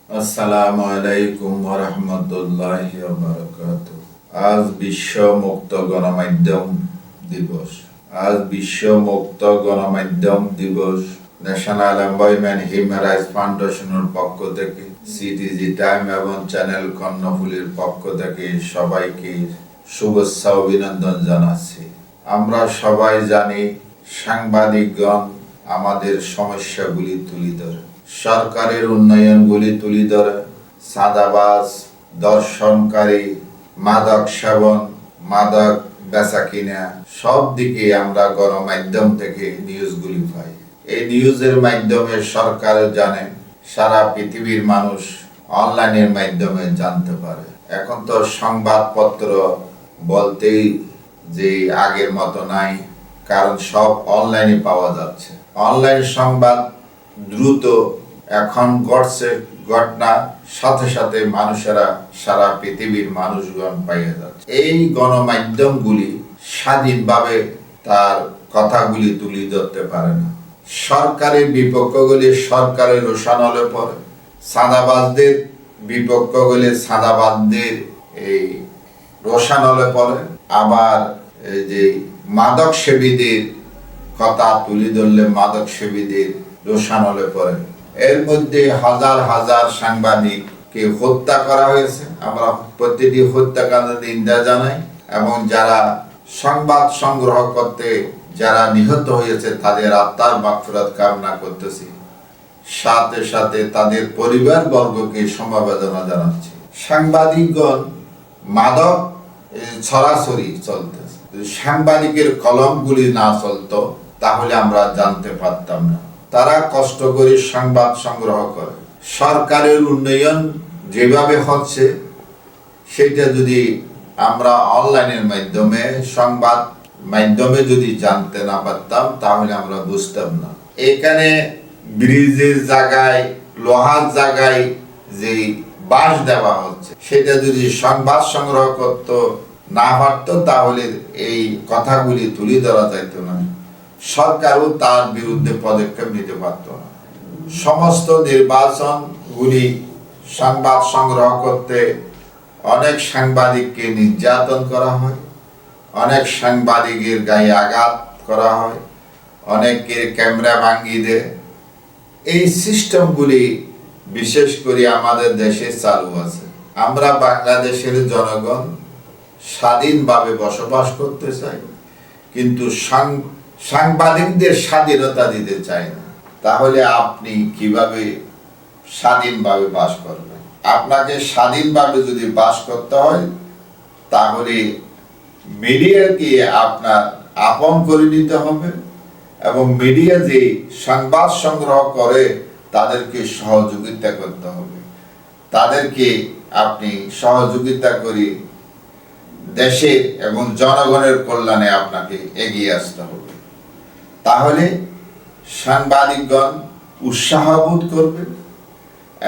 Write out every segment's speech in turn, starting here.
আসসালামু আলাইকুম ওয়া রাহমাতুল্লাহি ওয়া বারাকাতুহু। আজ বিশ্ব মুক্ত গণমাধ্যম দিবস। ন্যাশনাল এনভায়রনমেন্ট হিউম্যান রাইটস ফাউন্ডেশনের পক্ষ থেকে, সিটিজি টাইম এবং চ্যানেল কর্ণফুলীর পক্ষ থেকে সবাইকে শুভেচ্ছা অভিনন্দন জানাচ্ছি। আমরা সবাই জানি সাংবাদিকগণ আমাদের সমস্যাগুলি তুলে ধরে, সরকারের উন্নয়নগুলি তুলে ধরে, চাঁদাবাজ, দর্শনকারী, মাদক সেবন, মাদক বেচা কিনা সব দিকে আমরা গণমাধ্যম থেকে নিউজগুলি পাই। এই নিউজের মাধ্যমে সরকার জানে, সারা পৃথিবীর মানুষ অনলাইনের মাধ্যমে জানতে পারে। এখন তো সংবাদপত্র বলতেই যে আগের মতো নাই, কারণ সব অনলাইনে পাওয়া যাচ্ছে। অনলাইন সংবাদ দ্রুত এখন ঘটছে ঘটনা সাথে সাথে মানুষেরা, সারা পৃথিবীর মানুষগণ পাইয়ে যাচ্ছে। এই গণমাধ্যমগুলি স্বাধীনভাবে তার কথাগুলি তুলে ধরতে পারে না। সরকারের বিপক্ষগুলি সরকারের রোষানলে পড়ে, চাঁদাবাজদের বিপক্ষগুলি চাঁদাবাজদের এই রোষানলে পড়ে, আবার এই যে মাদক সেবীদের কথা তুলে ধরলে মাদক সেবীদের রোষানলে পড়ে। এর মধ্যে হাজার হাজার সাংবাদিককে হত্যা করা হয়েছে। আমরা প্রতিটি হত্যাকাণ্ডের নিন্দা জানাই এবং যারা সংবাদ সংগ্রহ করতে যারা নিহত হয়েছে তাদের আত্মার মাগফিরাত কামনা করতেছি, সাথে সাথে তাদের পরিবার বর্গকে সমবেদনা জানাচ্ছি। সাংবাদিকগণ মাদক ছড়াছড়ি চলতেছে, সাংবাদিকের কলমগুলি না চলতো তাহলে আমরা জানতে পারতাম না। তারা কষ্ট করে সংবাদ সংগ্রহ করে। সরকারের উন্নয়ন যেভাবে হচ্ছে সেটা যদি আমরা অনলাইনের মাধ্যমে সংবাদ মাধ্যমে যদি জানতে না পারতাম তাহলে আমরা বুঝতাম না। এখানে ব্রিজের জায়গায়, লোহার জায়গায় যে বাঁশ দেওয়া হচ্ছে সেটা যদি সংবাদ সংগ্রহ করতে না পারতো তাহলে এই কথাগুলি তুলে ধরা যাইত না, সরকারও তার বিরুদ্ধে পদক্ষেপ নিতে পারত না। সমস্ত নির্বাচনগুলি সংবাদ সংগ্রহ করতে অনেক সাংবাদিককে নির্যাতন করা হয়, অনেক সাংবাদিকের গায়ে আঘাত করা হয়, অনেকের ক্যামেরা ভাঙিয়ে দেয়। এই সিস্টেমগুলি বিশেষ করে আমাদের দেশে চালু আছে। আমরা বাংলাদেশের জনগণ স্বাধীনভাবে বসবাস করতে চাই, কিন্তু সাংবাদিকদের স্বাধীনতা দিতে চাই না। তাহলে আপনি কিভাবে স্বাধীনভাবে বাস করবেন? আপনাকে স্বাধীনভাবে যদি বাস করতে হয় তাহলে মিডিয়াকে আপনার আপন করে নিতে হবে এবং মিডিয়া যে সংবাদ সংগ্রহ করে তাদেরকে সহযোগিতা করতে হবে। তাদেরকে আপনি সহযোগিতা করে দেশের এবং জনগণের কল্যাণে আপনাকে এগিয়ে আসতে হবে। তাহলে সাংবাদিকগণ উৎসাহ বোধ করবে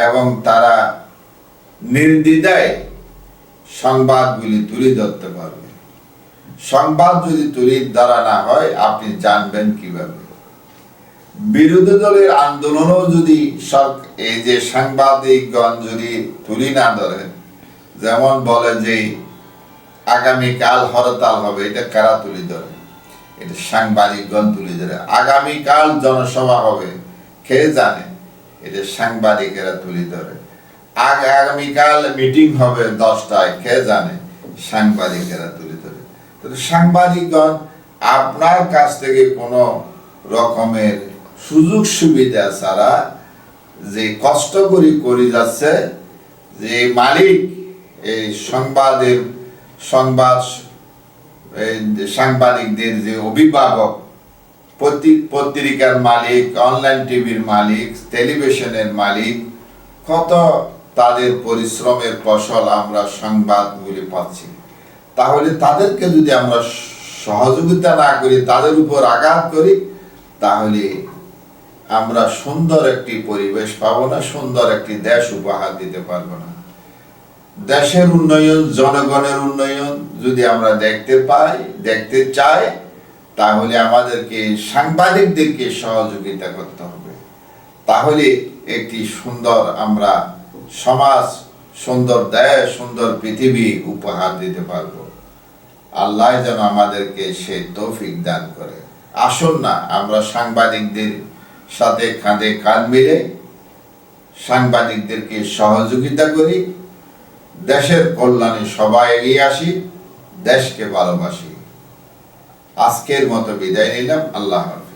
এবং তারা নির্দ্বিধায় সংবাদগুলি তুলে ধরতে পারবে। সংবাদ যদি তুলে ধরা না হয় আপনি জানবেন কিভাবে? বিরোধী দলের আন্দোলনও যদি এই যে সাংবাদিকগণ যদি তুলে না ধরে, যেমন বলে যে আগামীকাল হরতাল হবে, এটা কারা তুলে ধরে? এটা সাংবাদিকগণ তুলে ধরে। আগামীকাল জনসভা হবে, কে জানে? এটা সাংবাদিকেরা তুলে ধরে। আগামীকাল মিটিং হবে 10টায়, কে জানে? সাংবাদিকেরা তুলে ধরে। তো সাংবাদিকগণ আপনার কাছ থেকে কোনো রকমের সুযোগ সুবিধা ছাড়া যে কষ্ট করে যাচ্ছে, যে মালিক এই সাংবাদিকদের যে অভিভাবক, পত্রিকার মালিক, অনলাইন টিভির মালিক, টেলিভিশনের মালিক, কত তাদের পরিশ্রমের ফসল আমরা সংবাদগুলি পাচ্ছি। তাহলে তাদেরকে যদি আমরা সহযোগিতা না করি, তাদের উপর আঘাত করি, তাহলে আমরা সুন্দর একটি পরিবেশ পাবো না, সুন্দর একটি দেশ উপহার দিতে পারবো না। দেশের উন্নয়ন, জনগণের উন্নয়ন যদি আমরা দেখতে চাই তাহলে আমাদেরকে সাংবাদিকদেরকে সহযোগিতা করতে হবে। তাহলে একটি সুন্দর আমরা সমাজ, সুন্দর দেশ, সুন্দর পৃথিবী উপহার দিতে পারবো। আল্লাহ যেন আমাদেরকে সে তৌফিক দান করে। আসুন না আমরা সাংবাদিকদের সাথে কাঁধে কাঁধ মিলে সাংবাদিকদেরকে সহযোগিতা করি, দেশের কল্যাণে সবাই এগিয়ে আসি, দেশকে ভালোবাসি। আজকের মতো বিদায় নিলাম। আল্লাহ হাফেজ।